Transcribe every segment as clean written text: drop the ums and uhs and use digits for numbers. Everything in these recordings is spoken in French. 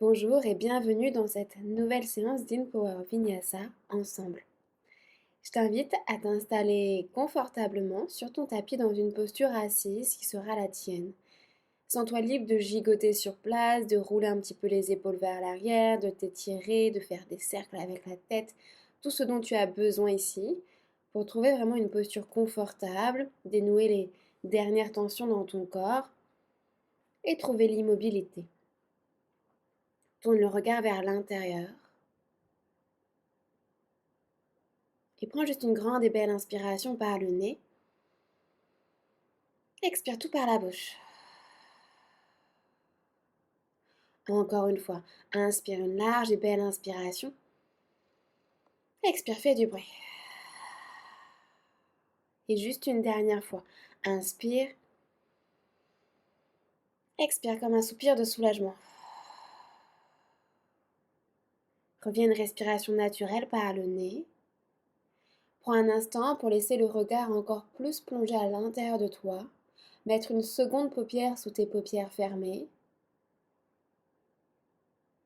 Bonjour et bienvenue dans cette nouvelle séance d'InPower Vinyasa ensemble. Je t'invite à t'installer confortablement sur ton tapis dans une posture assise qui sera la tienne. Sens-toi libre de gigoter sur place, de rouler un petit peu les épaules vers l'arrière, de t'étirer, de faire des cercles avec la tête, tout ce dont tu as besoin ici pour trouver vraiment une posture confortable, dénouer les dernières tensions dans ton corps et trouver l'immobilité. Tourne le regard vers l'intérieur. Et prends juste une grande et belle inspiration par le nez. Expire tout par la bouche. Encore une fois, inspire une large et belle inspiration. Expire, fais du bruit. Et juste une dernière fois, inspire. Expire comme un soupir de soulagement. Reviens à une respiration naturelle par le nez. Prends un instant pour laisser le regard encore plus plonger à l'intérieur de toi. Mettre une seconde paupière sous tes paupières fermées.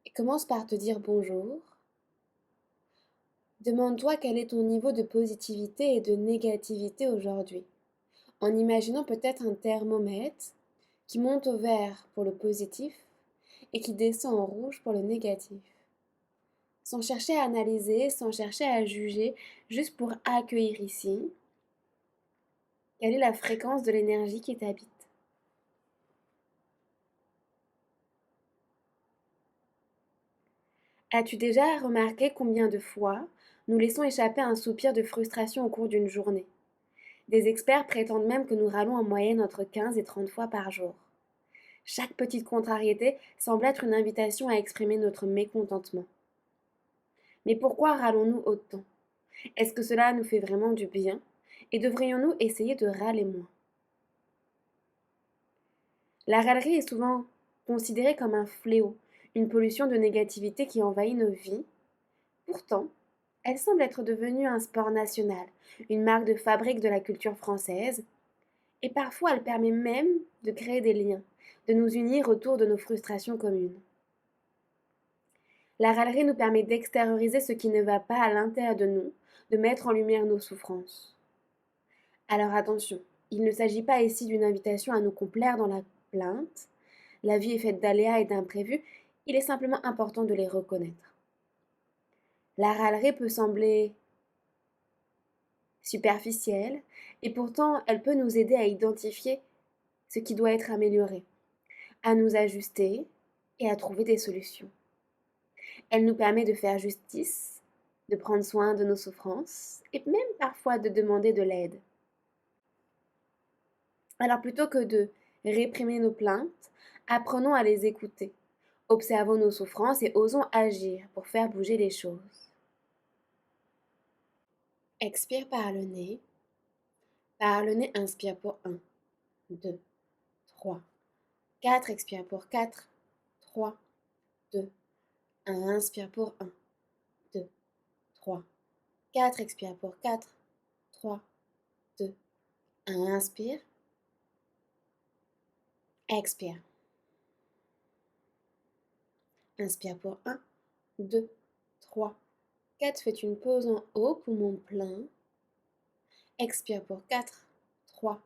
Et commence par te dire bonjour. Demande-toi quel est ton niveau de positivité et de négativité aujourd'hui, en imaginant peut-être un thermomètre qui monte au vert pour le positif et qui descend en rouge pour le négatif. Sans chercher à analyser, sans chercher à juger, juste pour accueillir ici, quelle est la fréquence de l'énergie qui t'habite. As-tu déjà remarqué combien de fois nous laissons échapper un soupir de frustration au cours d'une journée? Des experts prétendent même que nous râlons en moyenne entre 15 et 30 fois par jour. Chaque petite contrariété semble être une invitation à exprimer notre mécontentement. Mais pourquoi râlons-nous autant? Est-ce que cela nous fait vraiment du bien? Et devrions-nous essayer de râler moins? La râlerie est souvent considérée comme un fléau, une pollution de négativité qui envahit nos vies. Pourtant, elle semble être devenue un sport national, une marque de fabrique de la culture française, et parfois elle permet même de créer des liens, de nous unir autour de nos frustrations communes. La râlerie nous permet d'extérioriser ce qui ne va pas à l'intérieur de nous, de mettre en lumière nos souffrances. Alors attention, il ne s'agit pas ici d'une invitation à nous complaire dans la plainte. La vie est faite d'aléas et d'imprévus, il est simplement important de les reconnaître. La râlerie peut sembler superficielle, et pourtant elle peut nous aider à identifier ce qui doit être amélioré, à nous ajuster et à trouver des solutions. Elle nous permet de faire justice, de prendre soin de nos souffrances et même parfois de demander de l'aide. Alors plutôt que de réprimer nos plaintes, apprenons à les écouter. Observons nos souffrances et osons agir pour faire bouger les choses. Expire par le nez. Par le nez, inspire pour 1, 2, 3, 4. Expire pour 4, 3, 2, 1. Inspire pour 1, 2, 3, 4. Expire pour 4, 3, 2, 1. Inspire. Expire. Inspire pour 1, 2, 3, 4. Fais une pause en haut, poumon plein. Expire pour 4, 3,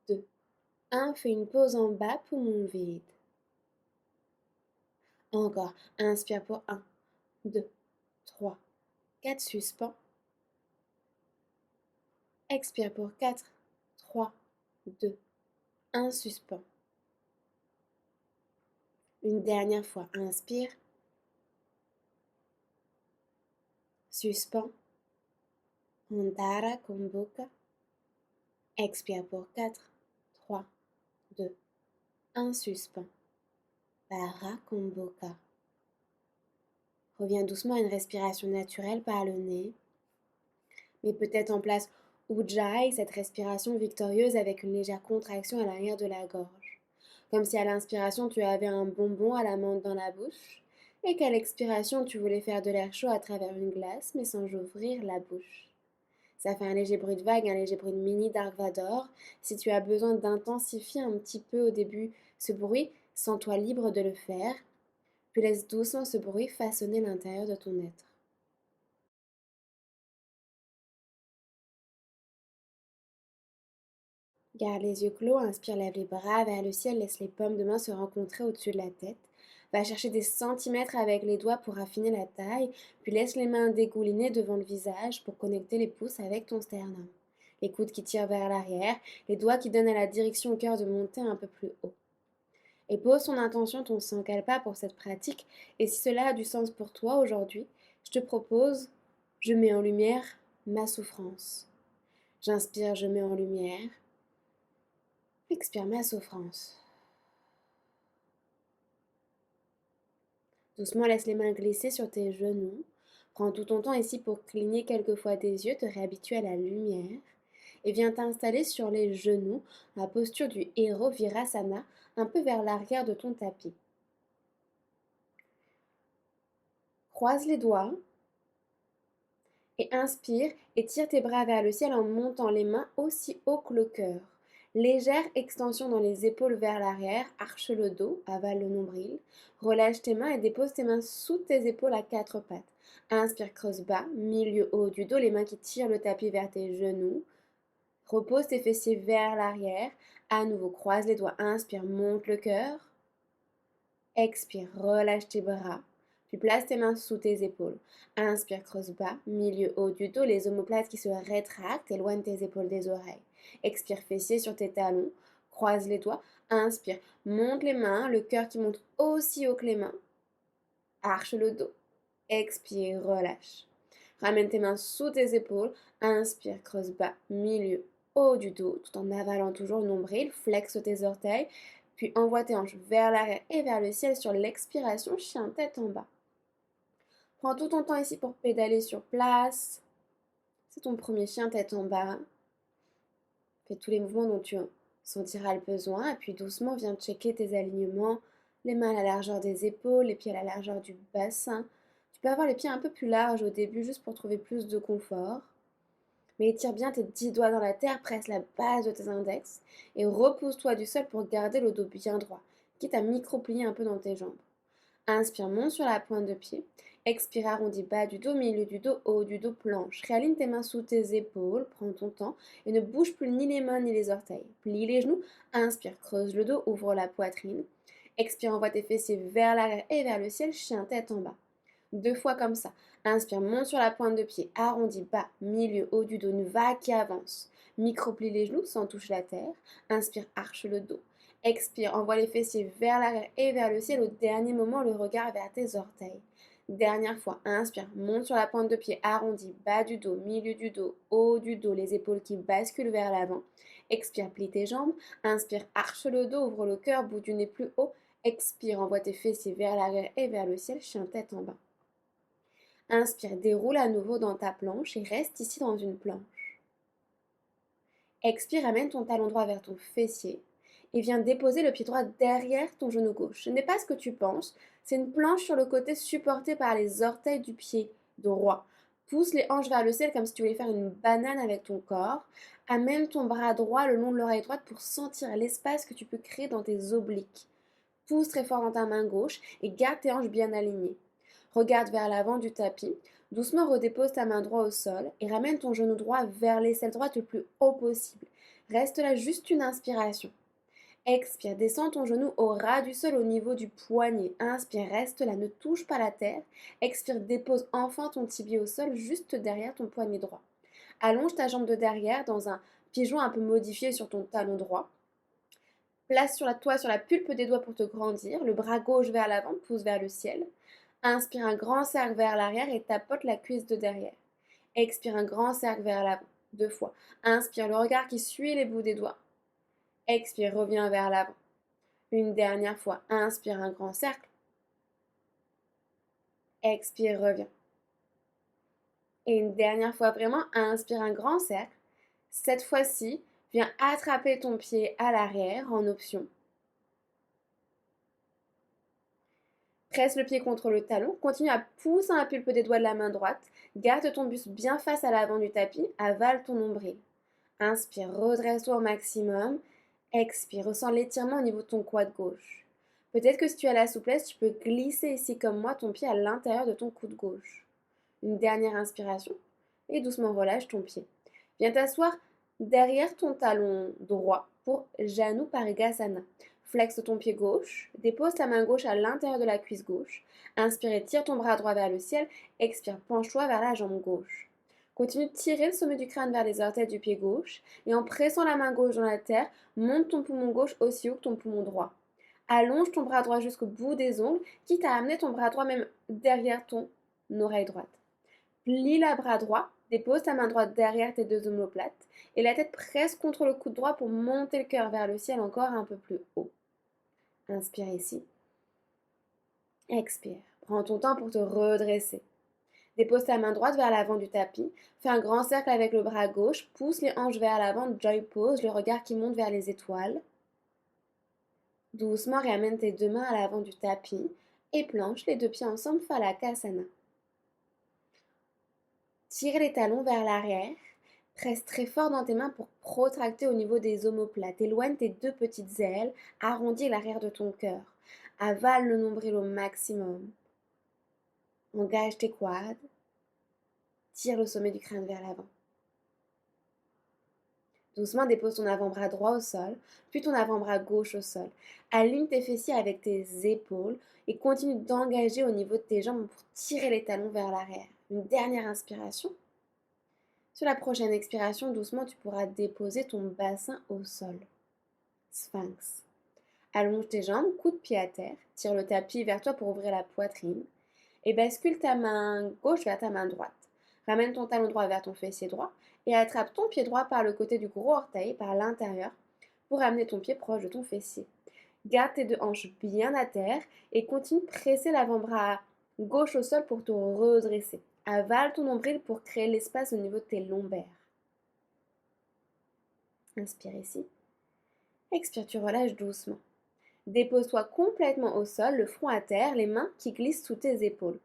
2, 1. Fais une pause en bas, poumon vide. Encore. Inspire pour 1, 2, 3, 4. Suspends. Expire pour 4, 3, 2, 1. Suspends. Une dernière fois. Inspire. Suspends. Antara Kumbhaka. Expire pour 4, 3, 2, 1. Suspends. Parakumbhaka. Reviens doucement à une respiration naturelle par le nez. Mets peut-être en place Ujjayi, cette respiration victorieuse avec une légère contraction à l'arrière de la gorge. Comme si à l'inspiration tu avais un bonbon à la menthe dans la bouche et qu'à l'expiration tu voulais faire de l'air chaud à travers une glace mais sans ouvrir la bouche. Ça fait un léger bruit de vague, un léger bruit de mini Dark Vador. Si tu as besoin d'intensifier un petit peu au début ce bruit, sens-toi libre de le faire. puis laisse doucement ce bruit façonner l'intérieur de ton être. Garde les yeux clos, inspire, lève les bras vers le ciel, laisse les paumes de main se rencontrer au-dessus de la tête. Va chercher des centimètres avec les doigts pour affiner la taille, puis laisse les mains dégouliner devant le visage pour connecter les pouces avec ton sternum. Les coudes qui tirent vers l'arrière, les doigts qui donnent à la direction au cœur de monter un peu plus haut. Et pose ton intention, ton sankalpa pour cette pratique. Et si cela a du sens pour toi aujourd'hui, je te propose, je mets en lumière ma souffrance. J'inspire, je mets en lumière. Expire ma souffrance. Doucement, laisse les mains glisser sur tes genoux. Prends tout ton temps ici pour cligner quelques fois tes yeux, te réhabituer à la lumière. Et viens t'installer sur les genoux, la posture du héros Virasana, un peu vers l'arrière de ton tapis. Croise les doigts et inspire et tire tes bras vers le ciel en montant les mains aussi haut que le cœur. Légère extension dans les épaules vers l'arrière, arche le dos, avale le nombril. Relâche tes mains et dépose tes mains sous tes épaules à quatre pattes. Inspire, creuse bas, milieu haut du dos, les mains qui tirent le tapis vers tes genoux. Repose tes fessiers vers l'arrière. À nouveau, croise les doigts, inspire, monte le cœur. Expire, relâche tes bras. Puis place tes mains sous tes épaules. Inspire, creuse bas, milieu haut du dos, les omoplates qui se rétractent, éloigne tes épaules des oreilles. Expire, fessiers sur tes talons, croise les doigts. Inspire, monte les mains, le cœur qui monte aussi haut que les mains. Arche le dos. Expire, relâche. Ramène tes mains sous tes épaules. Inspire, creuse bas, milieu, haut du dos, tout en avalant toujours le nombril. Flexe tes orteils. Puis envoie tes hanches vers l'arrière et vers le ciel sur l'expiration, chien tête en bas. Prends tout ton temps ici pour pédaler sur place. C'est ton premier chien tête en bas. Fais tous les mouvements dont tu sentiras le besoin. Et puis doucement, viens checker tes alignements. Les mains à la largeur des épaules, les pieds à la largeur du bassin. Tu peux avoir les pieds un peu plus larges au début juste pour trouver plus de confort. Mais étire bien tes 10 doigts dans la terre, presse la base de tes index et repousse-toi du sol pour garder le dos bien droit, quitte à micro-plier un peu dans tes jambes. Inspire, monte sur la pointe de pied. Expire, arrondis bas du dos, milieu du dos, haut du dos, planche. Réaligne tes mains sous tes épaules, prends ton temps et ne bouge plus ni les mains ni les orteils. Plie les genoux, inspire, creuse le dos, ouvre la poitrine. Expire, envoie tes fessiers vers l'arrière et vers le ciel, chien tête en bas. 2 fois comme ça. Inspire, monte sur la pointe de pied, arrondis bas, milieu, haut du dos, une vague qui avance. Micro-plie les genoux sans toucher la terre. Inspire, arche le dos. Expire, envoie les fessiers vers l'arrière et vers le ciel. Au dernier moment, le regard vers tes orteils. Dernière fois, inspire, monte sur la pointe de pied, arrondis bas du dos, milieu du dos, haut du dos, les épaules qui basculent vers l'avant. Expire, plie tes jambes. Inspire, arche le dos, ouvre le cœur, bout du nez plus haut. Expire, envoie tes fessiers vers l'arrière et vers le ciel, chien tête en bas. Inspire, déroule à nouveau dans ta planche et reste ici dans une planche. Expire, amène ton talon droit vers ton fessier et viens déposer le pied droit derrière ton genou gauche. Ce n'est pas ce que tu penses, c'est une planche sur le côté supportée par les orteils du pied droit. Pousse les hanches vers le ciel comme si tu voulais faire une banane avec ton corps. Amène ton bras droit le long de l'oreille droite pour sentir l'espace que tu peux créer dans tes obliques. Pousse très fort dans ta main gauche et garde tes hanches bien alignées. Regarde vers l'avant du tapis. Doucement redépose ta main droite au sol et ramène ton genou droit vers l'aisselle droite le plus haut possible. Reste là juste une inspiration. Expire, descends ton genou au ras du sol au niveau du poignet. Inspire, reste là, ne touche pas la terre. Expire, dépose enfin ton tibia au sol juste derrière ton poignet droit. Allonge ta jambe de derrière dans un pigeon un peu modifié sur ton talon droit. Place sur la pulpe des doigts pour te grandir. Le bras gauche vers l'avant, pousse vers le ciel. Inspire un grand cercle vers l'arrière et tapote la cuisse de derrière. Expire un grand cercle vers l'avant. 2 fois. Inspire le regard qui suit les bouts des doigts. Expire, reviens vers l'avant. Une dernière fois. Inspire un grand cercle. Expire, reviens. Et une dernière fois vraiment. Inspire un grand cercle. Cette fois-ci, viens attraper ton pied à l'arrière en option. Presse le pied contre le talon, continue à pousser la pulpe des doigts de la main droite, garde ton buste bien face à l'avant du tapis, avale ton nombril. Inspire, redresse-toi au maximum, expire, ressens l'étirement au niveau de ton quad gauche. Peut-être que si tu as la souplesse, tu peux glisser ici comme moi ton pied à l'intérieur de ton coude gauche. Une dernière inspiration et doucement relâche ton pied. Viens t'asseoir derrière ton talon droit pour Janu Parigasana. Flexe ton pied gauche, dépose ta main gauche à l'intérieur de la cuisse gauche. Inspire et tire ton bras droit vers le ciel. Expire, penche-toi vers la jambe gauche. Continue de tirer le sommet du crâne vers les orteils du pied gauche et en pressant la main gauche dans la terre, monte ton poumon gauche aussi haut que ton poumon droit. Allonge ton bras droit jusqu'au bout des ongles, quitte à amener ton bras droit même derrière ton oreille droite. Plie le bras droit, dépose ta main droite derrière tes deux omoplates et la tête presse contre le coude droit pour monter le cœur vers le ciel encore un peu plus haut. Inspire ici. Expire. Prends ton temps pour te redresser. Dépose ta main droite vers l'avant du tapis. Fais un grand cercle avec le bras gauche. Pousse les hanches vers l'avant. Joy pose, le regard qui monte vers les étoiles. Doucement, ramène tes deux mains à l'avant du tapis et planche les deux pieds ensemble, Phalakasana. Tire les talons vers l'arrière. Presse très fort dans tes mains pour protracter au niveau des omoplates. Éloigne tes deux petites ailes. Arrondis l'arrière de ton cœur. Avale le nombril au maximum. Engage tes quads. Tire le sommet du crâne vers l'avant. Doucement, dépose ton avant-bras droit au sol, puis ton avant-bras gauche au sol. Aligne tes fessiers avec tes épaules et continue d'engager au niveau de tes jambes pour tirer les talons vers l'arrière. Une dernière inspiration. Sur la prochaine expiration, doucement, tu pourras déposer ton bassin au sol. Sphinx. Allonge tes jambes, coup de pied à terre, tire le tapis vers toi pour ouvrir la poitrine et bascule ta main gauche vers ta main droite. Ramène ton talon droit vers ton fessier droit et attrape ton pied droit par le côté du gros orteil, par l'intérieur, pour amener ton pied proche de ton fessier. Garde tes deux hanches bien à terre et continue de presser l'avant-bras gauche au sol pour te redresser. Avale ton nombril pour créer l'espace au niveau de tes lombaires. Inspire ici. Expire, tu relâches doucement. Dépose-toi complètement au sol, le front à terre, les mains qui glissent sous tes épaules.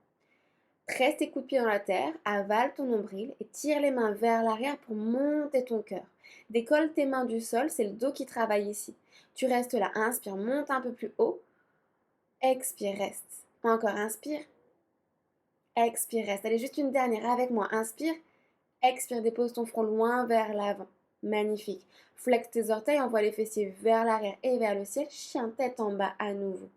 Presse tes coups de pied dans la terre, avale ton nombril et tire les mains vers l'arrière pour monter ton cœur. Décolle tes mains du sol, c'est le dos qui travaille ici. Tu restes là, inspire, monte un peu plus haut. Expire, reste. Encore, inspire. Expire, reste. Allez, juste une dernière avec moi. Inspire. Expire, dépose ton front loin vers l'avant. Magnifique. Flexe tes orteils, envoie les fessiers vers l'arrière et vers le ciel. Chien tête en bas à nouveau.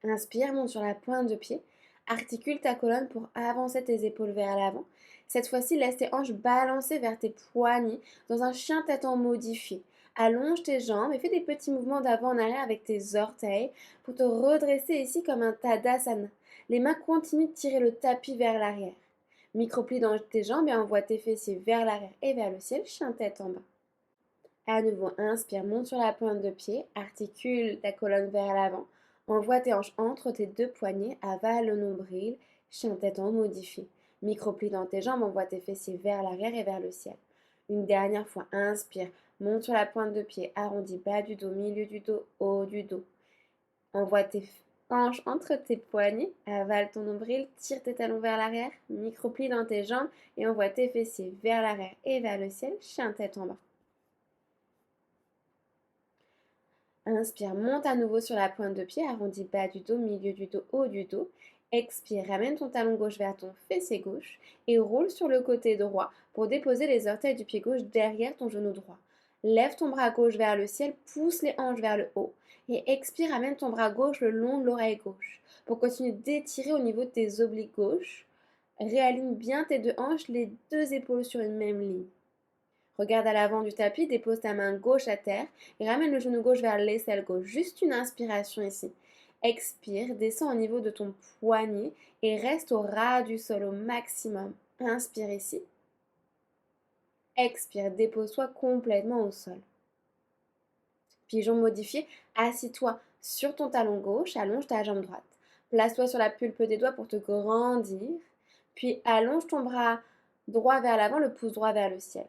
Inspire, monte sur la pointe de pied. Articule ta colonne pour avancer tes épaules vers l'avant. Cette fois-ci, laisse tes hanches balancer vers tes poignets dans un chien tête en modifié. Allonge tes jambes et fais des petits mouvements d'avant en arrière avec tes orteils pour te redresser ici comme un Tadasana. Les mains continuent de tirer le tapis vers l'arrière. Microplie dans tes jambes et envoie tes fessiers vers l'arrière et vers le ciel, chien tête en bas. À nouveau, inspire, monte sur la pointe de pied, articule ta colonne vers l'avant, envoie tes hanches entre tes deux poignets, avale le nombril, chien tête en modifié. Microplie dans tes jambes, envoie tes fessiers vers l'arrière et vers le ciel. Une dernière fois, inspire, monte sur la pointe de pied, arrondis bas du dos, milieu du dos, haut du dos. Envoie tes hanches entre tes poignets, avale ton nombril, tire tes talons vers l'arrière, microplie dans tes jambes et envoie tes fessiers vers l'arrière et vers le ciel, chien tête en bas. Inspire, monte à nouveau sur la pointe de pied, arrondis bas du dos, milieu du dos, haut du dos. Expire, ramène ton talon gauche vers ton fessier gauche et roule sur le côté droit pour déposer les orteils du pied gauche derrière ton genou droit. Lève ton bras gauche vers le ciel, pousse les hanches vers le haut et expire, ramène ton bras gauche le long de l'oreille gauche pour continuer d'étirer au niveau de tes obliques gauches. Réaligne bien tes deux hanches, les deux épaules sur une même ligne. Regarde à l'avant du tapis, dépose ta main gauche à terre et ramène le genou gauche vers l'aisselle gauche. Juste une inspiration ici. Expire, descends au niveau de ton poignet et reste au ras du sol au maximum. Inspire ici. Expire, dépose-toi complètement au sol. Pigeon modifié, assis-toi sur ton talon gauche, allonge ta jambe droite. Place-toi sur la pulpe des doigts pour te grandir. Puis allonge ton bras droit vers l'avant, le pouce droit vers le ciel.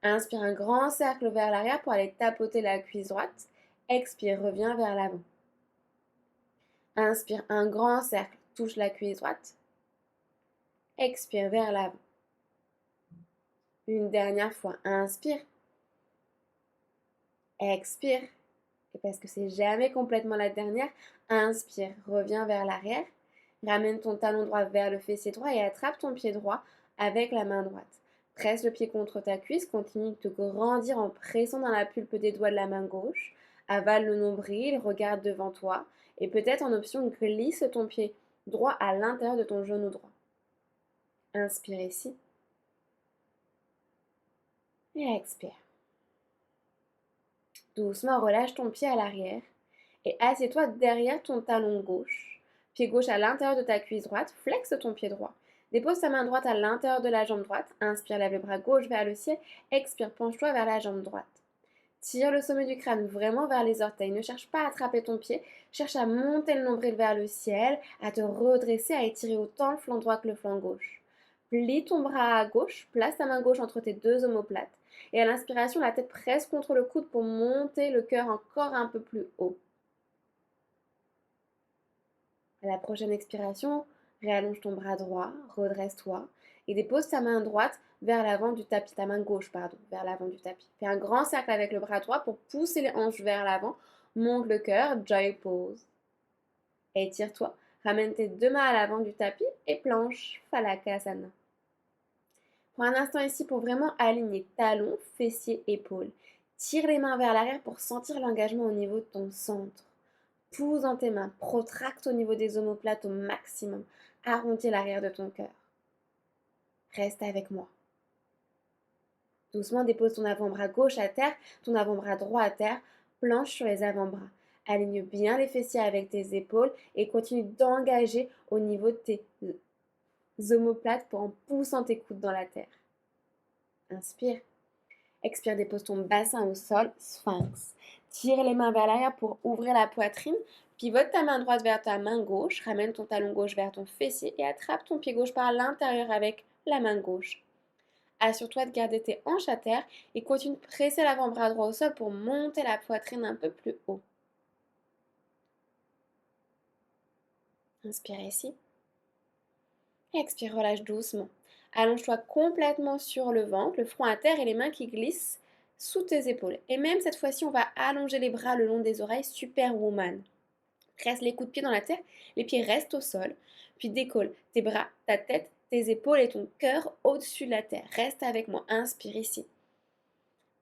Inspire un grand cercle vers l'arrière pour aller tapoter la cuisse droite. Expire, reviens vers l'avant. Inspire un grand cercle, touche la cuisse droite. Expire vers l'avant. Une dernière fois, inspire. Expire. Et parce que c'est jamais complètement la dernière, inspire, reviens vers l'arrière. Ramène ton talon droit vers le fessier droit et attrape ton pied droit avec la main droite. Presse le pied contre ta cuisse, continue de te grandir en pressant dans la pulpe des doigts de la main gauche. Avale le nombril, regarde devant toi et peut-être en option glisse ton pied droit à l'intérieur de ton genou droit. Inspire ici et expire. Doucement relâche ton pied à l'arrière et assieds-toi derrière ton talon gauche. Pied gauche à l'intérieur de ta cuisse droite, flexe ton pied droit. Dépose ta main droite à l'intérieur de la jambe droite. Inspire, lève le bras gauche vers le ciel. Expire, penche-toi vers la jambe droite. Tire le sommet du crâne vraiment vers les orteils. Ne cherche pas à attraper ton pied. Cherche à monter le nombril vers le ciel, à te redresser, à étirer autant le flanc droit que le flanc gauche. Plie ton bras à gauche, place ta main gauche entre tes deux omoplates. Et à l'inspiration, la tête presse contre le coude pour monter le cœur encore un peu plus haut. À la prochaine expiration, réallonge ton bras droit, redresse-toi et dépose ta main droite vers l'avant du tapis, ta main gauche, pardon, vers l'avant du tapis. Fais un grand cercle avec le bras droit pour pousser les hanches vers l'avant, monte le cœur, joy pose. Étire-toi, ramène tes deux mains à l'avant du tapis et planche, Falakasana. Prends un instant ici pour vraiment aligner talons, fessiers, épaules. Tire les mains vers l'arrière pour sentir l'engagement au niveau de ton centre. Pousse dans tes mains, protracte au niveau des omoplates au maximum. Arrondis l'arrière de ton cœur. Reste avec moi. Doucement, dépose ton avant-bras gauche à terre, ton avant-bras droit à terre, planche sur les avant-bras. Aligne bien les fessiers avec tes épaules et continue d'engager au niveau de tes omoplates pour en poussant tes coudes dans la terre. Inspire. Expire, dépose ton bassin au sol, sphinx. Tire les mains vers l'arrière pour ouvrir la poitrine. Pivote ta main droite vers ta main gauche. Ramène ton talon gauche vers ton fessier et attrape ton pied gauche par l'intérieur avec la main gauche. Assure-toi de garder tes hanches à terre et continue de presser l'avant-bras droit au sol pour monter la poitrine un peu plus haut. Inspire ici. Expire, relâche doucement. Allonge-toi complètement sur le ventre, le front à terre et les mains qui glissent sous tes épaules. Et même cette fois-ci, on va allonger les bras le long des oreilles, Superwoman. Presse les coups de pied dans la terre, les pieds restent au sol, puis décolle tes bras, ta tête, tes épaules et ton cœur au-dessus de la terre. Reste avec moi, inspire ici.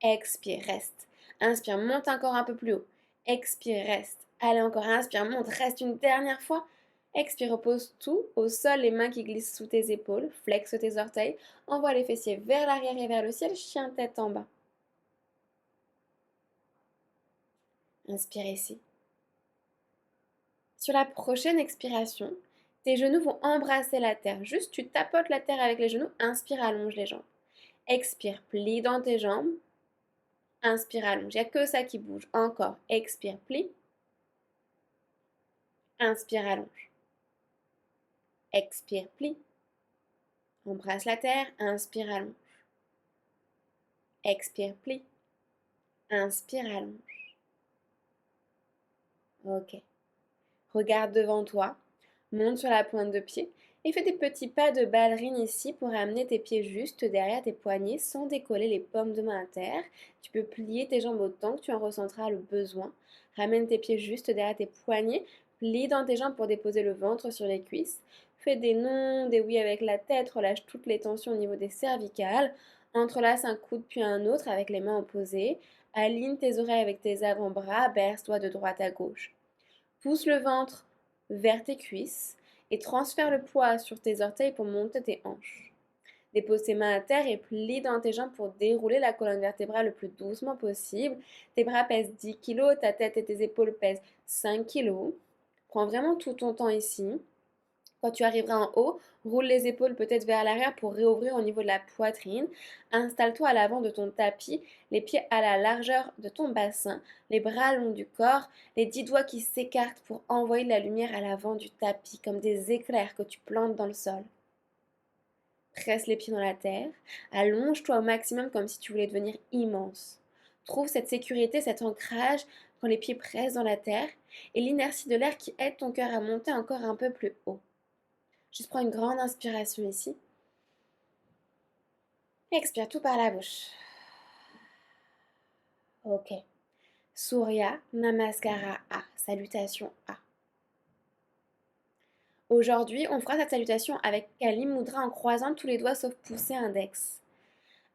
Expire, reste. Inspire, monte encore un peu plus haut. Expire, reste. Allez encore, inspire, monte, reste une dernière fois. Expire, repose tout au sol, les mains qui glissent sous tes épaules, flexe tes orteils, envoie les fessiers vers l'arrière et vers le ciel, chien tête en bas. Inspire ici. Sur la prochaine expiration, tes genoux vont embrasser la terre. Juste, tu tapotes la terre avec les genoux. Inspire, allonge les jambes. Expire, plie dans tes jambes. Inspire, allonge. Il n'y a que ça qui bouge. Encore. Expire, plie. Inspire, allonge. Expire, plie. Embrasse la terre. Inspire, allonge. Expire, plie. Inspire, allonge. Ok. Regarde devant toi. Monte sur la pointe de pied et fais des petits pas de ballerine ici pour amener tes pieds juste derrière tes poignets sans décoller les paumes de main à terre. Tu peux plier tes jambes autant que tu en ressentiras le besoin. Ramène tes pieds juste derrière tes poignets. Plie dans tes jambes pour déposer le ventre sur les cuisses. Fais des non, des oui avec la tête. Relâche toutes les tensions au niveau des cervicales. Entrelace un coude puis un autre avec les mains opposées. Aligne tes oreilles avec tes avant-bras. Berce-toi de droite à gauche. Pousse le ventre vers tes cuisses et transfère le poids sur tes orteils pour monter tes hanches. Dépose tes mains à terre et plie dans tes jambes pour dérouler la colonne vertébrale le plus doucement possible. Tes bras pèsent 10 kg, ta tête et tes épaules pèsent 5 kg. Prends vraiment tout ton temps ici. Quand tu arriveras en haut, roule les épaules peut-être vers l'arrière pour réouvrir au niveau de la poitrine. Installe-toi à l'avant de ton tapis, les pieds à la largeur de ton bassin, les bras long du corps, les 10 doigts qui s'écartent pour envoyer de la lumière à l'avant du tapis, comme des éclairs que tu plantes dans le sol. Presse les pieds dans la terre, allonge-toi au maximum comme si tu voulais devenir immense. Trouve cette sécurité, cet ancrage quand les pieds pressent dans la terre et l'inertie de l'air qui aide ton cœur à monter encore un peu plus haut. Juste prends une grande inspiration ici. Expire tout par la bouche. Ok. Surya Namaskara A. Salutation A. Aujourd'hui, on fera cette salutation avec Kali Mudra en croisant tous les doigts sauf pouce et index.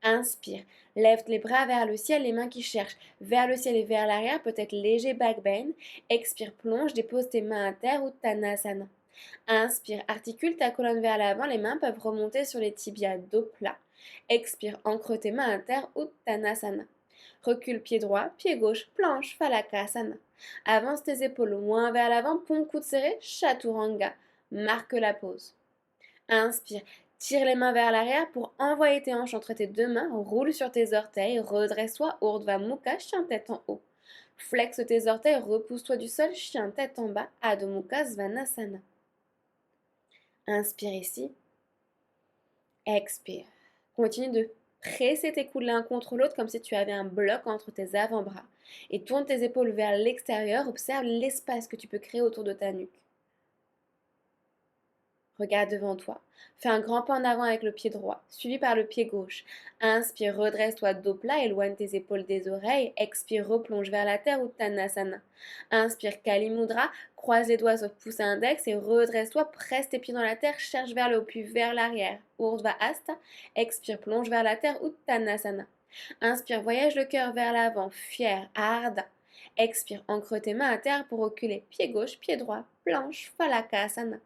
Inspire. Lève les bras vers le ciel, les mains qui cherchent vers le ciel et vers l'arrière, peut-être léger back bend. Expire, plonge, dépose tes mains à terre ou Tanasana. Inspire, articule ta colonne vers l'avant, les mains peuvent remonter sur les tibias, dos plat. Expire, ancre tes mains à terre, Uttanasana. Recule pied droit, pied gauche, planche, Falakasana. Avance tes épaules loin vers l'avant, paume coude serré, Chaturanga. Marque la pause. Inspire, tire les mains vers l'arrière pour envoyer tes hanches entre tes deux mains, roule sur tes orteils, redresse-toi, Urdhva Mukha, chien tête en haut. Flexe tes orteils, repousse-toi du sol, chien tête en bas, Adho Mukha Svanasana. Inspire ici. Expire. Continue de presser tes coudes l'un contre l'autre comme si tu avais un bloc entre tes avant-bras. Et tourne tes épaules vers l'extérieur. Observe l'espace que tu peux créer autour de ta nuque. Regarde devant toi. Fais un grand pas en avant avec le pied droit, suivi par le pied gauche. Inspire, redresse-toi dos plat, éloigne tes épaules des oreilles. Expire, replonge vers la terre ou Tanasana. Inspire, Kali Mudra, croise les doigts sauf pouce et index et redresse-toi, presse tes pieds dans la terre, cherche vers le haut puis vers l'arrière. Urdhva Hasta. Expire, plonge vers la terre ou Tanasana. Inspire, voyage le cœur vers l'avant, fier, Ardha. Expire, ancre tes mains à terre pour reculer. Pied gauche, pied droit, planche, Falakasana.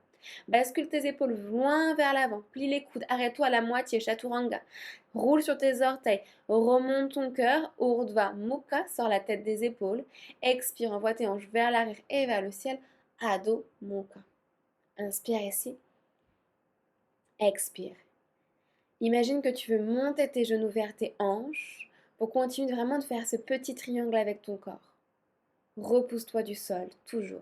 Bascule tes épaules loin vers l'avant, plie les coudes, arrête-toi à la moitié, Chaturanga. Roule sur tes orteils, remonte ton cœur, Urdhva Mukha, sors la tête des épaules. Expire, envoie tes hanches vers l'arrière et vers le ciel, Adho Mukha. Inspire ici. Expire. Imagine que tu veux monter tes genoux vers tes hanches pour continuer vraiment de faire ce petit triangle avec ton corps. Repousse-toi du sol, toujours.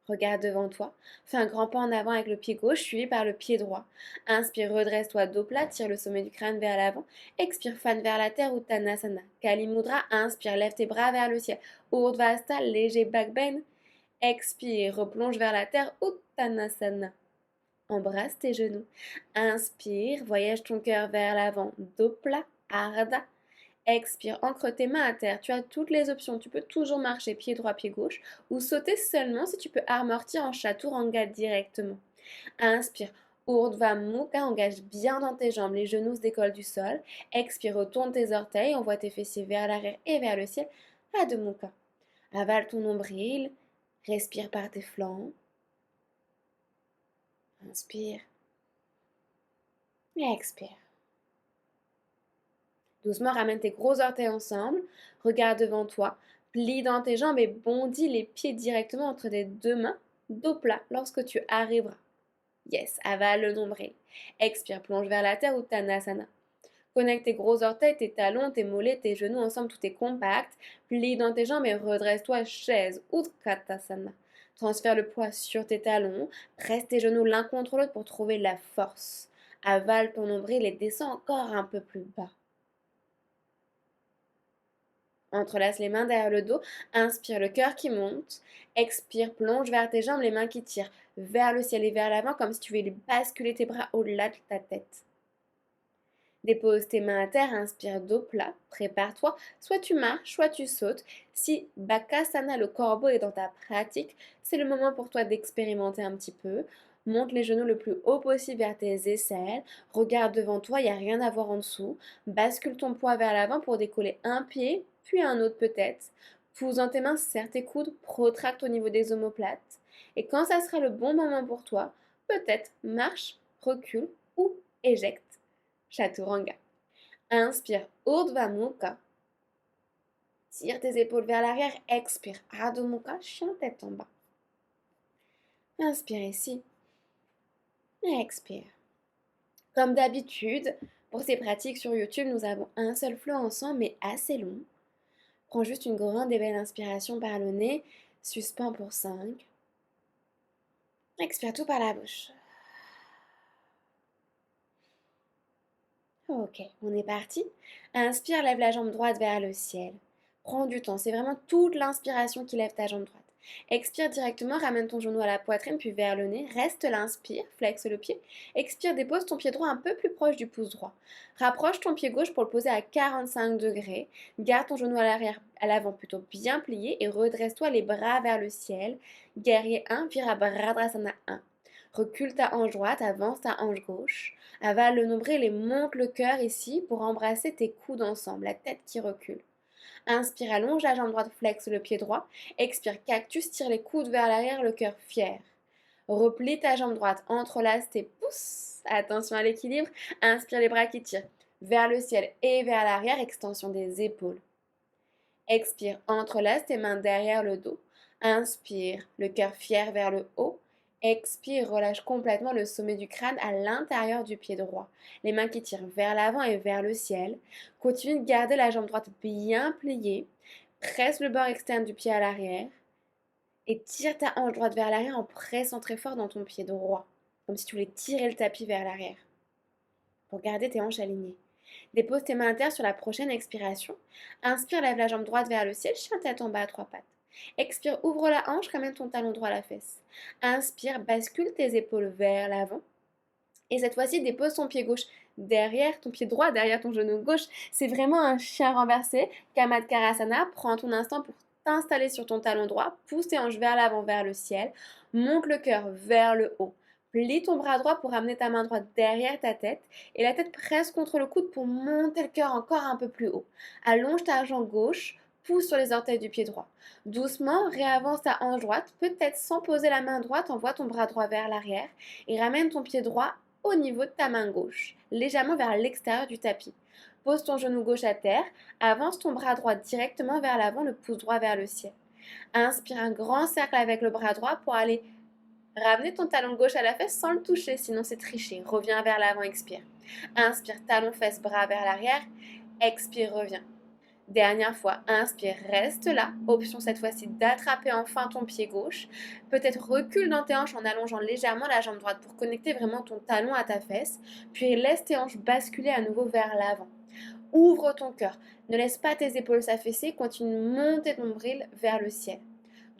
Regarde devant toi. Fais un grand pas en avant avec le pied gauche, suivi par le pied droit. Inspire, redresse-toi dos plat, tire le sommet du crâne vers l'avant. Expire, fan vers la terre, Uttanasana. Kali Mudra, inspire, lève tes bras vers le ciel. Urdhva Hasta, léger back bend. Expire, replonge vers la terre, Uttanasana. Embrasse tes genoux. Inspire, voyage ton cœur vers l'avant, dos plat, Ardha. Expire, ancre tes mains à terre. Tu as toutes les options. Tu peux toujours marcher pied droit, pied gauche ou sauter seulement si tu peux amortir en chaturanga directement. Inspire, Urdhva Mukha, engage bien dans tes jambes. Les genoux se décollent du sol. Expire, retourne tes orteils. Envoie tes fessiers vers l'arrière et vers le ciel. Adho Mukha. Avale ton nombril. Respire par tes flancs. Inspire. Et expire. Doucement, ramène tes gros orteils ensemble, regarde devant toi, plie dans tes jambes et bondis les pieds directement entre tes deux mains, dos plat, lorsque tu arriveras. Yes, avale le nombril. Expire, plonge vers la terre ou Tanasana. Connecte tes gros orteils, tes talons, tes mollets, tes genoux ensemble, tout est compact. Plie dans tes jambes et redresse-toi, chaise, Utkatasana. Transfère le poids sur tes talons, presse tes genoux l'un contre l'autre pour trouver la force. Avale ton nombril et descends encore un peu plus bas. Entrelace les mains derrière le dos, inspire le cœur qui monte, expire, plonge vers tes jambes, les mains qui tirent vers le ciel et vers l'avant comme si tu voulais basculer tes bras au-delà de ta tête. Dépose tes mains à terre, inspire dos plat, prépare-toi, soit tu marches, soit tu sautes. Si Bakasana, le corbeau, est dans ta pratique, c'est le moment pour toi d'expérimenter un petit peu. Monte les genoux le plus haut possible vers tes aisselles, regarde devant toi, il n'y a rien à voir en dessous. Bascule ton poids vers l'avant pour décoller un pied, puis un autre peut-être. Pousse dans tes mains, serre tes coudes, protracte au niveau des omoplates. Et quand ça sera le bon moment pour toi, peut-être marche, recule ou éjecte. Chaturanga. Inspire, Urdhva Mukha. Tire tes épaules vers l'arrière, expire, Adho Mukha, chien tête en bas. Inspire ici. Expire. Comme d'habitude, pour ces pratiques sur YouTube, nous avons un seul flow ensemble, mais assez long. Prends juste une grande et belle inspiration par le nez. Suspends pour 5. Expire tout par la bouche. Ok, on est parti. Inspire, lève la jambe droite vers le ciel. Prends du temps, c'est vraiment toute l'inspiration qui lève ta jambe droite. Expire directement, ramène ton genou à la poitrine puis vers le nez. Reste là, inspire, flexe le pied. Expire, dépose ton pied droit un peu plus proche du pouce droit. Rapproche ton pied gauche pour le poser à 45 degrés. Garde ton genou à l'arrière, à l'avant plutôt bien plié et redresse-toi les bras vers le ciel. Guerrier 1, Virabhadrasana 1. Recule ta hanche droite, avance ta hanche gauche. Avale le nombril et monte le cœur ici pour embrasser tes coudes ensemble, la tête qui recule. Inspire, allonge la jambe droite, flexe le pied droit. Expire, cactus, tire les coudes vers l'arrière, le cœur fier. Replie ta jambe droite, entrelace tes pouces. Attention à l'équilibre. Inspire, les bras qui tirent vers le ciel et vers l'arrière, extension des épaules. Expire, entrelace tes mains derrière le dos. Inspire, le cœur fier vers le haut. Expire, relâche complètement le sommet du crâne à l'intérieur du pied droit. Les mains qui tirent vers l'avant et vers le ciel. Continue de garder la jambe droite bien pliée. Presse le bord externe du pied à l'arrière. Et tire ta hanche droite vers l'arrière en pressant très fort dans ton pied droit. Comme si tu voulais tirer le tapis vers l'arrière. Pour garder tes hanches alignées. Dépose tes mains à terre sur la prochaine expiration. Inspire, lève la jambe droite vers le ciel, chien tête en bas à trois pattes. Expire, ouvre la hanche, ramène ton talon droit à la fesse. Inspire, bascule tes épaules vers l'avant. Et cette fois-ci, dépose ton pied gauche derrière ton pied droit, derrière ton genou gauche. C'est vraiment un chien renversé. Kamatkarasana, prends ton instant pour t'installer sur ton talon droit. Pousse tes hanches vers l'avant, vers le ciel. Monte le cœur vers le haut. Plie ton bras droit pour amener ta main droite derrière ta tête et la tête presse contre le coude pour monter le cœur encore un peu plus haut. Allonge ta jambe gauche, pousse sur les orteils du pied droit. Doucement, réavance ta hanche droite, peut-être sans poser la main droite, envoie ton bras droit vers l'arrière et ramène ton pied droit au niveau de ta main gauche, légèrement vers l'extérieur du tapis. Pose ton genou gauche à terre, avance ton bras droit directement vers l'avant, le pouce droit vers le ciel. Inspire un grand cercle avec le bras droit pour aller ramener ton talon gauche à la fesse sans le toucher, sinon c'est tricher. Reviens vers l'avant, expire. Inspire, talon, fesse, bras vers l'arrière. Expire, reviens. Dernière fois, inspire, reste là. Option cette fois-ci d'attraper enfin ton pied gauche. Peut-être recule dans tes hanches en allongeant légèrement la jambe droite pour connecter vraiment ton talon à ta fesse. Puis laisse tes hanches basculer à nouveau vers l'avant. Ouvre ton cœur. Ne laisse pas tes épaules s'affaisser. Continue de monter ton nombril vers le ciel.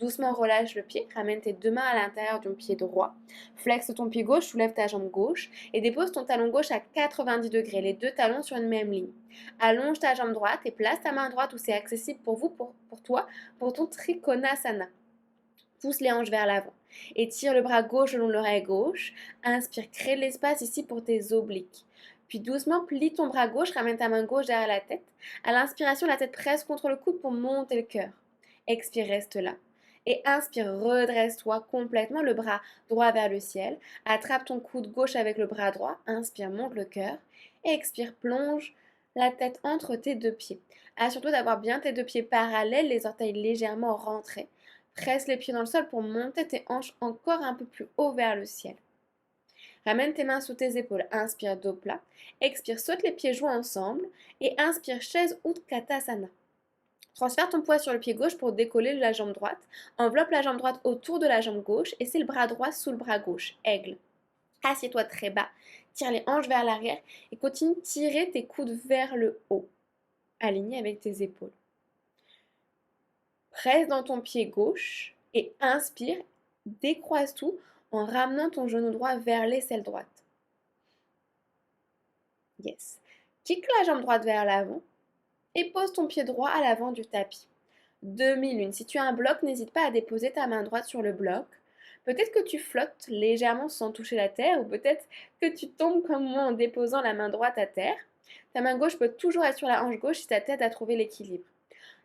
Doucement relâche le pied, ramène tes deux mains à l'intérieur de ton pied droit. Flexe ton pied gauche, soulève ta jambe gauche et dépose ton talon gauche à 90 degrés, les deux talons sur une même ligne. Allonge ta jambe droite et place ta main droite où c'est accessible pour vous, pour toi, pour ton Trikonasana. Pousse les hanches vers l'avant. Étire le bras gauche le long de l'oreille gauche. Inspire, crée de l'espace ici pour tes obliques. Puis doucement, plie ton bras gauche, ramène ta main gauche derrière la tête. À l'inspiration, la tête presse contre le coude pour monter le cœur. Expire, reste là. Et inspire, redresse-toi complètement, le bras droit vers le ciel. Attrape ton coude gauche avec le bras droit. Inspire, monte le cœur. Et expire, plonge la tête entre tes deux pieds. Assure-toi d'avoir bien tes deux pieds parallèles, les orteils légèrement rentrés. Presse les pieds dans le sol pour monter tes hanches encore un peu plus haut vers le ciel. Ramène tes mains sous tes épaules. Inspire, dos plat. Expire, saute les pieds joints ensemble. Et inspire, chaise Utkatasana. Transfère ton poids sur le pied gauche pour décoller la jambe droite. Enveloppe la jambe droite autour de la jambe gauche et c'est le bras droit sous le bras gauche. Aigle. Assieds-toi très bas. Tire les hanches vers l'arrière et continue de tirer tes coudes vers le haut. Aligné avec tes épaules. Presse dans ton pied gauche et inspire. Décroise tout en ramenant ton genou droit vers l'aisselle droite. Yes. Kick la jambe droite vers l'avant. Et pose ton pied droit à l'avant du tapis. Demi-lune. Si tu as un bloc, n'hésite pas à déposer ta main droite sur le bloc. Peut-être que tu flottes légèrement sans toucher la terre ou peut-être que tu tombes comme moi en déposant la main droite à terre. Ta main gauche peut toujours être sur la hanche gauche si ça t'aide à trouver l'équilibre.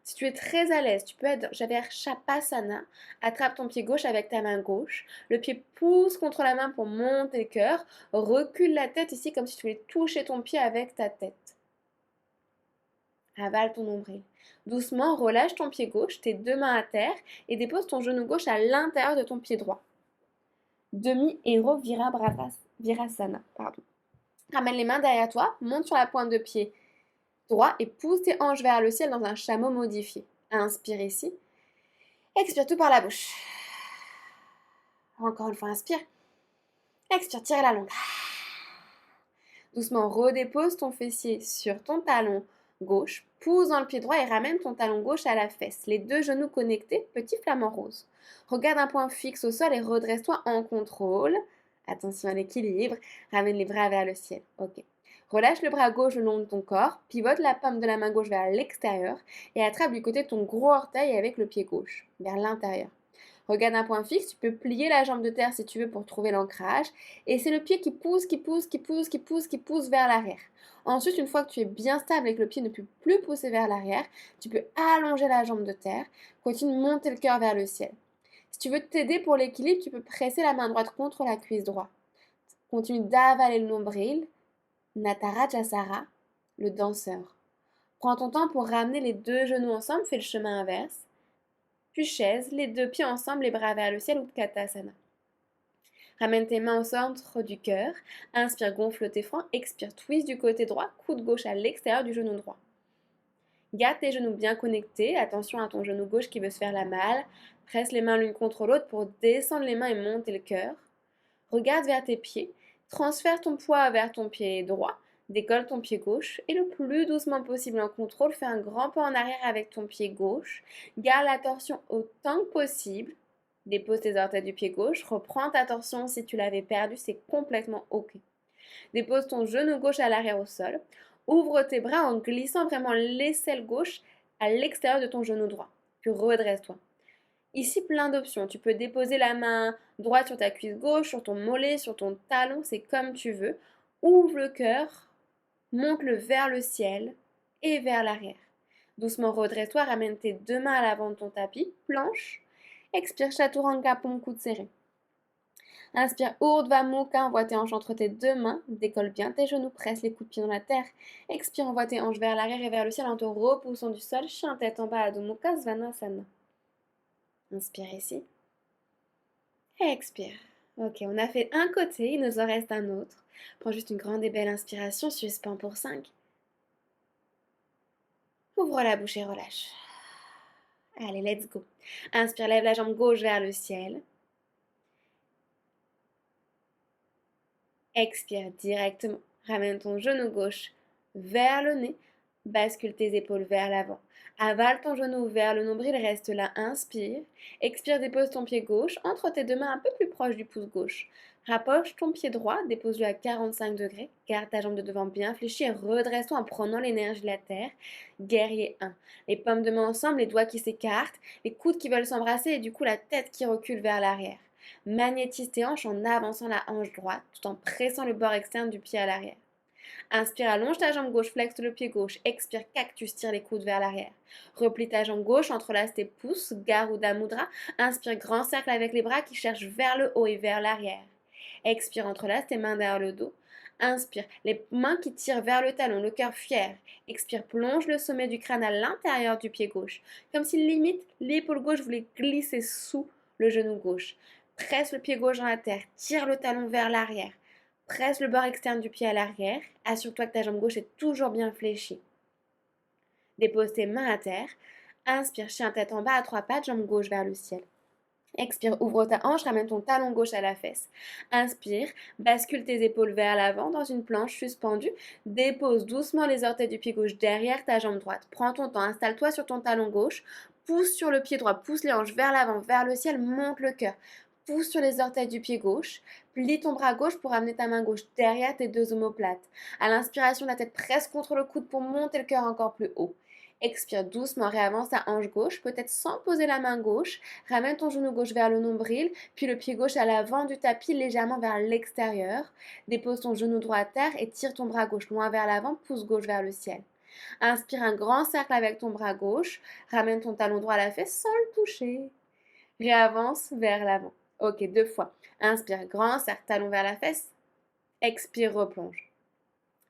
Si tu es très à l'aise, tu peux être vers Shavasana. Attrape ton pied gauche avec ta main gauche. Le pied pousse contre la main pour monter le cœur. Recule la tête ici comme si tu voulais toucher ton pied avec ta tête. Avale ton nombril. Doucement, relâche ton pied gauche, tes deux mains à terre et dépose ton genou gauche à l'intérieur de ton pied droit. Demi-héros Virasana. Ramène les mains derrière toi, monte sur la pointe de pied droit et pousse tes hanches vers le ciel dans un chameau modifié. Inspire ici. Expire tout par la bouche. Encore une fois, inspire. Expire, tire la langue. Doucement, redépose ton fessier sur ton talon gauche, pousse dans le pied droit et ramène ton talon gauche à la fesse. Les deux genoux connectés, petit flamant rose. Regarde un point fixe au sol et redresse-toi en contrôle. Attention à l'équilibre. Ramène les bras vers le ciel. Ok. Relâche le bras gauche le long de ton corps, pivote la paume de la main gauche vers l'extérieur et attrape du côté de ton gros orteil avec le pied gauche, vers l'intérieur. Regarde un point fixe, tu peux plier la jambe de terre si tu veux pour trouver l'ancrage. Et c'est le pied qui pousse, qui pousse, qui pousse, qui pousse, qui pousse vers l'arrière. Ensuite, une fois que tu es bien stable et que le pied ne peut plus pousser vers l'arrière, tu peux allonger la jambe de terre, continue de monter le cœur vers le ciel. Si tu veux t'aider pour l'équilibre, tu peux presser la main droite contre la cuisse droite. Continue d'avaler le nombril. Natarajasara, le danseur. Prends ton temps pour ramener les deux genoux ensemble, fais le chemin inverse. Puis chaise, les deux pieds ensemble, les bras vers le ciel, Utkatasana. Ramène tes mains au centre du cœur. Inspire, gonfle tes flancs. Expire, twist du côté droit, coude gauche à l'extérieur du genou droit. Garde tes genoux bien connectés. Attention à ton genou gauche qui veut se faire la malle. Presse les mains l'une contre l'autre pour descendre les mains et monter le cœur. Regarde vers tes pieds. Transfère ton poids vers ton pied droit. Décolle ton pied gauche et le plus doucement possible en contrôle, fais un grand pas en arrière avec ton pied gauche. Garde la torsion autant que possible. Dépose tes orteils du pied gauche. Reprends ta torsion si tu l'avais perdu, c'est complètement ok. Dépose ton genou gauche à l'arrière au sol. Ouvre tes bras en glissant vraiment l'aisselle gauche à l'extérieur de ton genou droit. Puis redresse-toi. Ici, plein d'options. Tu peux déposer la main droite sur ta cuisse gauche, sur ton mollet, sur ton talon, c'est comme tu veux. Ouvre le cœur, monte-le vers le ciel et vers l'arrière. Doucement redresse-toi, ramène tes deux mains à l'avant de ton tapis, planche. Expire, Chaturanga, paume coude serré. Inspire, Urdhva Mukha, envoie tes hanches entre tes deux mains, décolle bien tes genoux, presse les coudes de pied dans la terre. Expire, envoie tes hanches vers l'arrière et vers le ciel en te repoussant du sol, chien tête en bas, Adho Mukha Svanasana. Inspire ici. Expire. Ok, on a fait un côté, il nous en reste un autre. Prends juste une grande et belle inspiration, suspends pour 5. Ouvre la bouche et relâche. Allez, let's go. Inspire, lève la jambe gauche vers le ciel. Expire directement. Ramène ton genou gauche vers le nez. Bascule tes épaules vers l'avant. Avale ton genou vers le nombril, reste là, inspire. Expire, dépose ton pied gauche entre tes deux mains un peu plus proche du pouce gauche. Rapproche ton pied droit, dépose-le à 45 degrés. Garde ta jambe de devant bien fléchie et redresse-toi en prenant l'énergie de la terre. Guerrier 1. Les paumes de main ensemble, les doigts qui s'écartent, les coudes qui veulent s'embrasser et du coup la tête qui recule vers l'arrière. Magnétise tes hanches en avançant la hanche droite tout en pressant le bord externe du pied à l'arrière. Inspire, allonge ta jambe gauche, flexe le pied gauche. Expire, cactus, tire les coudes vers l'arrière. Replie ta jambe gauche, entrelace tes pouces, Garuda Mudra. Inspire, grand cercle avec les bras qui cherchent vers le haut et vers l'arrière. Expire, entrelace tes mains derrière le dos. Inspire, les mains qui tirent vers le talon, le cœur fier. Expire, plonge le sommet du crâne à l'intérieur du pied gauche, comme si limite l'épaule gauche voulait glisser sous le genou gauche. Presse le pied gauche dans la terre, tire le talon vers l'arrière. Presse le bord externe du pied à l'arrière. Assure-toi que ta jambe gauche est toujours bien fléchie. Dépose tes mains à terre. Inspire, chien tête en bas à 3 pattes, jambe gauche vers le ciel. Expire, ouvre ta hanche, ramène ton talon gauche à la fesse. Inspire, bascule tes épaules vers l'avant dans une planche suspendue. Dépose doucement les orteils du pied gauche derrière ta jambe droite. Prends ton temps, installe-toi sur ton talon gauche. Pousse sur le pied droit, pousse les hanches vers l'avant, vers le ciel, monte le cœur. Pousse sur les orteils du pied gauche. Plie ton bras gauche pour amener ta main gauche derrière tes deux omoplates. À l'inspiration, la tête presse contre le coude pour monter le cœur encore plus haut. Expire doucement, réavance ta hanche gauche, peut-être sans poser la main gauche. Ramène ton genou gauche vers le nombril, puis le pied gauche à l'avant du tapis, légèrement vers l'extérieur. Dépose ton genou droit à terre et tire ton bras gauche loin vers l'avant, pouce gauche vers le ciel. Inspire un grand cercle avec ton bras gauche. Ramène ton talon droit à la fesse sans le toucher. Réavance vers l'avant. Ok, 2 fois. Inspire, grand cercle, talon vers la fesse. Expire, replonge.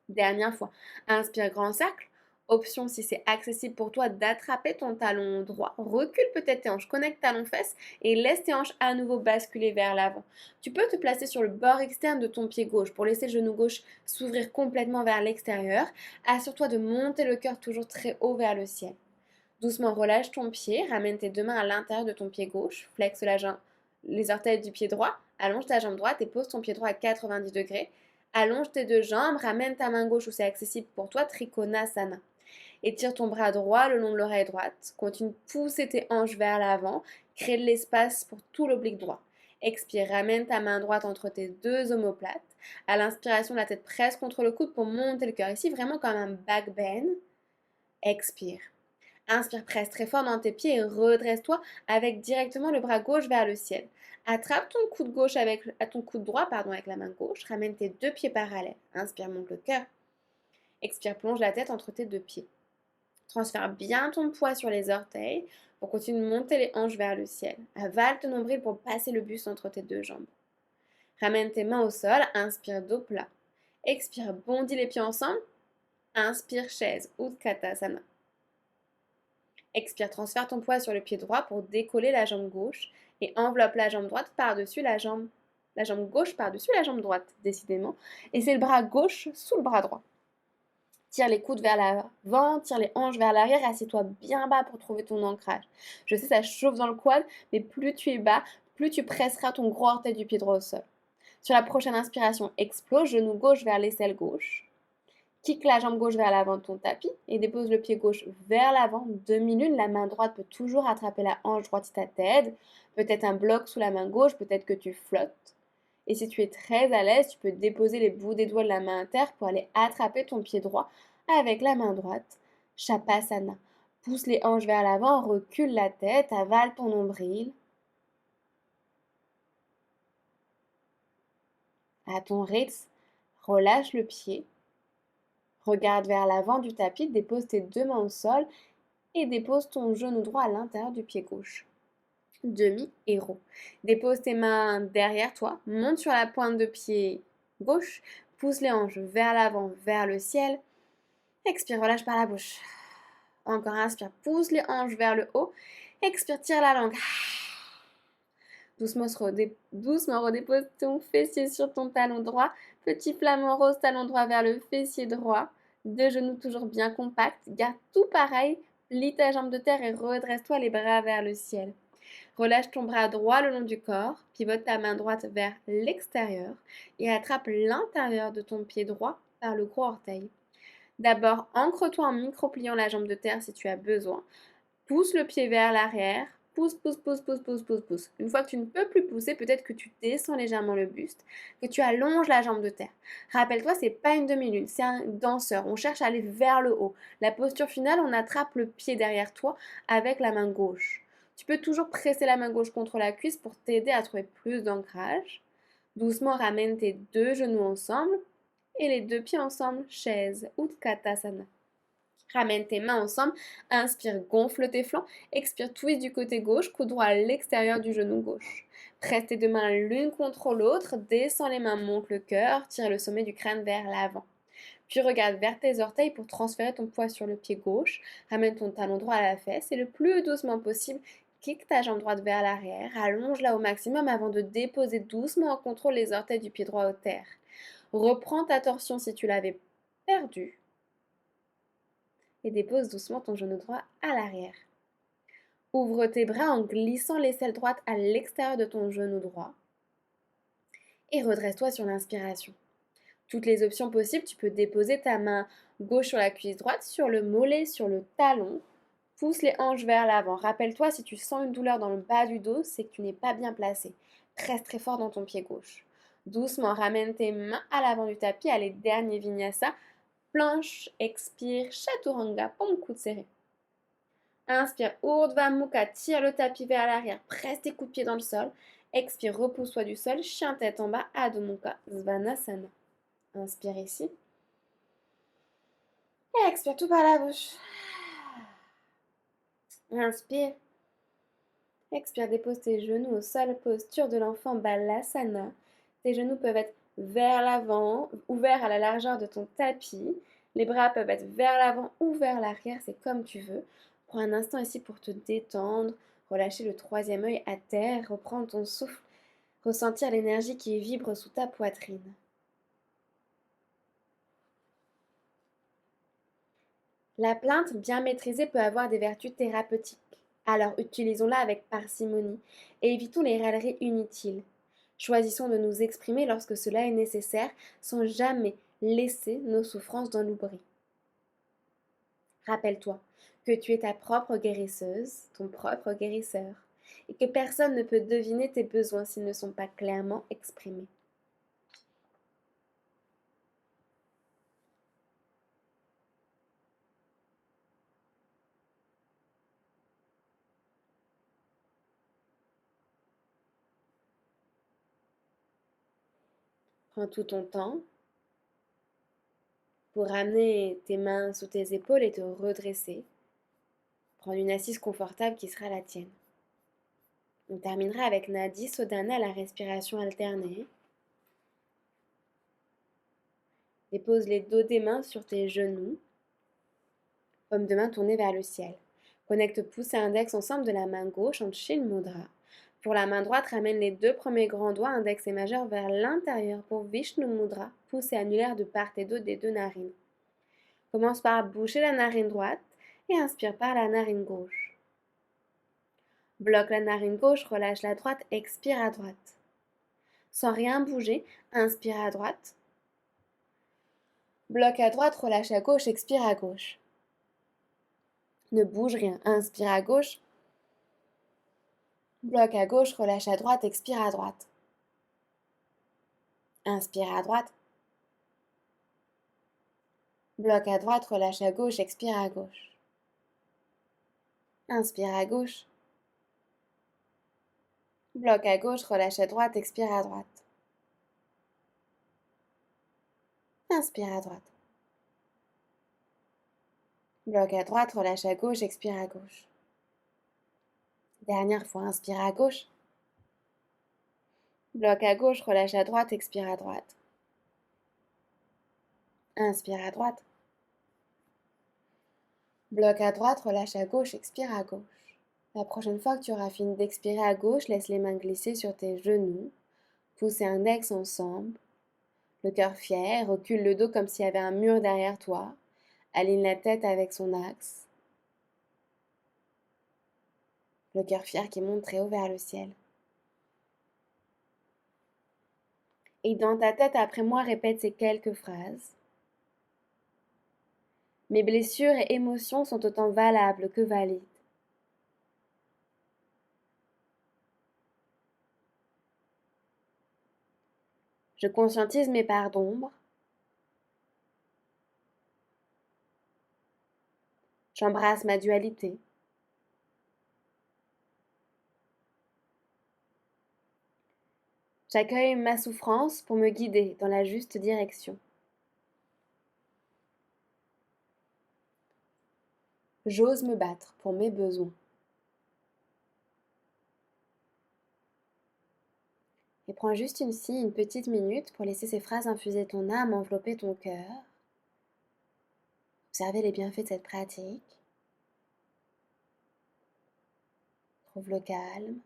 Dernière fois. Inspire, grand cercle. Option, si c'est accessible pour toi, d'attraper ton talon droit. Recule peut-être tes hanches, connecte talon-fesse et laisse tes hanches à nouveau basculer vers l'avant. Tu peux te placer sur le bord externe de ton pied gauche pour laisser le genou gauche s'ouvrir complètement vers l'extérieur. Assure-toi de monter le cœur toujours très haut vers le ciel. Doucement relâche ton pied, ramène tes deux mains à l'intérieur de ton pied gauche, flexe les orteils du pied droit, allonge ta jambe droite et pose ton pied droit à 90 degrés. Allonge tes deux jambes, ramène ta main gauche où c'est accessible pour toi, Trikonasana. Étire ton bras droit le long de l'oreille droite. Continue de pousser tes hanches vers l'avant. Crée de l'espace pour tout l'oblique droit. Expire, ramène ta main droite entre tes deux omoplates. À l'inspiration, la tête presse contre le coude pour monter le cœur. Ici, vraiment comme un back bend. Expire. Inspire, presse très fort dans tes pieds et redresse-toi avec directement le bras gauche vers le ciel. Attrape ton coude gauche ton coude droit avec la main gauche. Ramène tes deux pieds parallèles. Inspire, monte le cœur. Expire, plonge la tête entre tes deux pieds. Transfère bien ton poids sur les orteils pour continuer de monter les hanches vers le ciel. Avale ton nombril pour passer le buste entre tes deux jambes. Ramène tes mains au sol. Inspire, dos plat. Expire, bondis les pieds ensemble. Inspire, chaise, Utkatasana. Expire, transfère ton poids sur le pied droit pour décoller la jambe gauche et enveloppe la jambe droite par-dessus la jambe gauche par-dessus la jambe droite, décidément. Et c'est le bras gauche sous le bras droit. Tire les coudes vers l'avant, tire les hanches vers l'arrière et assieds-toi bien bas pour trouver ton ancrage. Je sais, ça chauffe dans le quad, mais plus tu es bas, plus tu presseras ton gros orteil du pied droit au sol. Sur la prochaine inspiration, explose, genou gauche vers l'aisselle gauche. Kick la jambe gauche vers l'avant de ton tapis et dépose le pied gauche vers l'avant. Demi-lune, la main droite peut toujours attraper la hanche droite si ça t'aide. Peut-être un bloc sous la main gauche, peut-être que tu flottes. Et si tu es très à l'aise, tu peux déposer les bouts des doigts de la main à terre pour aller attraper ton pied droit avec la main droite. Shavasana. Pousse les hanches vers l'avant, recule la tête, avale ton nombril. À ton rythme, relâche le pied. Regarde vers l'avant du tapis, dépose tes deux mains au sol et dépose ton genou droit à l'intérieur du pied gauche. Demi-héros. Dépose tes mains derrière toi, monte sur la pointe de pied gauche, pousse les hanches vers l'avant, vers le ciel. Expire, relâche par la bouche. Encore inspire, pousse les hanches vers le haut. Expire, tire la langue. Doucement redépose ton fessier sur ton talon droit. Petit flamant rose, talon droit vers le fessier droit. Deux genoux toujours bien compacts. Garde tout pareil. Plie ta jambe de terre et redresse-toi les bras vers le ciel. Relâche ton bras droit le long du corps. Pivote ta main droite vers l'extérieur et attrape l'intérieur de ton pied droit par le gros orteil. D'abord, ancre-toi en micro-pliant la jambe de terre si tu as besoin. Pousse le pied vers l'arrière. Pousse, pousse, pousse, pousse, pousse, pousse, pousse. Une fois que tu ne peux plus pousser, peut-être que tu descends légèrement le buste, que tu allonges la jambe de terre. Rappelle-toi, c'est pas une demi-lune, c'est un danseur. On cherche à aller vers le haut. La posture finale, on attrape le pied derrière toi avec la main gauche. Tu peux toujours presser la main gauche contre la cuisse pour t'aider à trouver plus d'ancrage. Doucement, ramène tes deux genoux ensemble et les deux pieds ensemble, chaise, Utkatasana. Ramène tes mains ensemble, inspire, gonfle tes flancs, expire, twist du côté gauche, coude droit à l'extérieur du genou gauche. Presse tes deux mains l'une contre l'autre, descends les mains, monte le cœur, tire le sommet du crâne vers l'avant. Puis regarde vers tes orteils pour transférer ton poids sur le pied gauche, ramène ton talon droit à la fesse et le plus doucement possible, kick ta jambe droite vers l'arrière, allonge-la au maximum avant de déposer doucement en contrôle les orteils du pied droit au terre. Reprends ta torsion si tu l'avais perdue et dépose doucement ton genou droit à l'arrière. Ouvre tes bras en glissant l'aisselle droite à l'extérieur de ton genou droit et redresse-toi sur l'inspiration. Toutes les options possibles, tu peux déposer ta main gauche sur la cuisse droite, sur le mollet, sur le talon. Pousse les hanches vers l'avant. Rappelle-toi, si tu sens une douleur dans le bas du dos, c'est que tu n'es pas bien placé. Presse très fort dans ton pied gauche. Doucement, ramène tes mains à l'avant du tapis, allez, dernier vinyasa. Planche, expire, chaturanga, paume coude serré. Inspire, Urdhva Mukha, tire le tapis vers l'arrière, presse tes coups de pied dans le sol. Expire, repousse-toi du sol, chien tête en bas, Adho Mukha, Svanasana. Inspire ici. Et expire tout par la bouche. Inspire. Expire, dépose tes genoux au sol, posture de l'enfant Balasana. Tes genoux peuvent être vers l'avant, ouverts à la largeur de ton tapis. Les bras peuvent être vers l'avant ou vers l'arrière, c'est comme tu veux. Prends un instant ici pour te détendre, relâcher le troisième œil à terre, reprendre ton souffle, ressentir l'énergie qui vibre sous ta poitrine. La plainte bien maîtrisée peut avoir des vertus thérapeutiques. Alors utilisons-la avec parcimonie et évitons les railleries inutiles. Choisissons de nous exprimer lorsque cela est nécessaire sans jamais laisser nos souffrances dans l'oubli. Rappelle-toi que tu es ta propre guérisseuse, ton propre guérisseur, et que personne ne peut deviner tes besoins s'ils ne sont pas clairement exprimés. Prends tout ton temps pour ramener tes mains sous tes épaules et te redresser. Prendre une assise confortable qui sera la tienne. On terminera avec Nadi Sodhana, la respiration alternée. Dépose les dos des mains sur tes genoux, paume de main tournée vers le ciel. Connecte pouce et index ensemble de la main gauche en Chin Mudra. Pour la main droite, ramène les deux premiers grands doigts, index et majeur, vers l'intérieur pour Vishnu Mudra, pouce et annulaire de part et d'autre des deux narines. Commence par boucher la narine droite et inspire par la narine gauche. Bloque la narine gauche, relâche la droite, expire à droite. Sans rien bouger, inspire à droite. Bloque à droite, relâche à gauche, expire à gauche. Ne bouge rien, inspire à gauche. Bloque à gauche, relâche à droite, expire à droite. Inspire à droite. Bloque à droite, relâche à gauche, expire à gauche. Inspire à gauche. Bloque à gauche, relâche à droite, expire à droite. Inspire à droite. Bloque à droite, relâche à gauche, expire à gauche. Dernière fois, inspire à gauche. Bloque à gauche, relâche à droite, expire à droite. Inspire à droite. Bloque à droite, relâche à gauche, expire à gauche. La prochaine fois que tu auras fini d'expirer à gauche, laisse les mains glisser sur tes genoux. Pouce et index ensemble. Le cœur fier, recule le dos comme s'il y avait un mur derrière toi. Aligne la tête avec son axe. Le cœur fier qui monte très haut vers le ciel. Et dans ta tête, après moi, répète ces quelques phrases. Mes blessures et émotions sont autant valables que valides. Je conscientise mes parts d'ombre. J'embrasse ma dualité. J'accueille ma souffrance pour me guider dans la juste direction. J'ose me battre pour mes besoins. Et prends juste une petite minute pour laisser ces phrases infuser ton âme, envelopper ton cœur. Observez les bienfaits de cette pratique. Trouve le calme.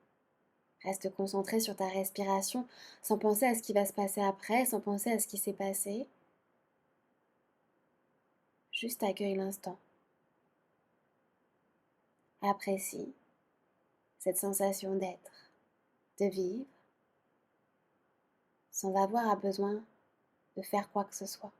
Reste concentré sur ta respiration, sans penser à ce qui va se passer après, sans penser à ce qui s'est passé. Juste accueille l'instant. Apprécie cette sensation d'être, de vivre, sans avoir besoin de faire quoi que ce soit.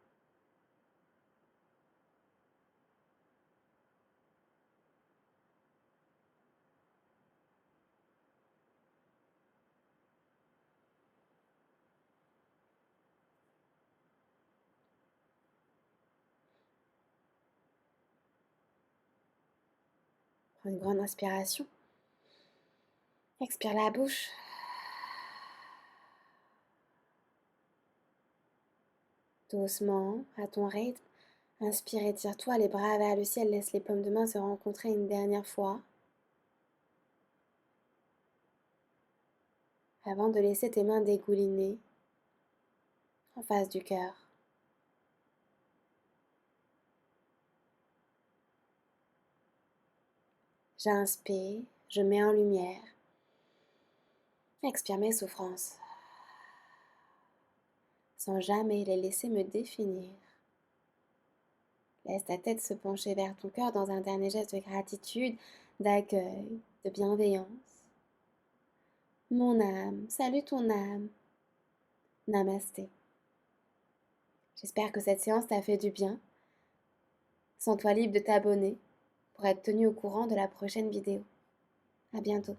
Prends une grande inspiration. Expire la bouche. Doucement, à ton rythme. Inspire, étire-toi, les bras vers le ciel, laisse les paumes de main se rencontrer une dernière fois. Avant de laisser tes mains dégouliner en face du cœur. J'inspire, je mets en lumière. Expire mes souffrances, sans jamais les laisser me définir. Laisse ta tête se pencher vers ton cœur dans un dernier geste de gratitude, d'accueil, de bienveillance. Mon âme, salue ton âme. Namasté. J'espère que cette séance t'a fait du bien. Sens-toi libre de t'abonner pour être tenu au courant de la prochaine vidéo. À bientôt.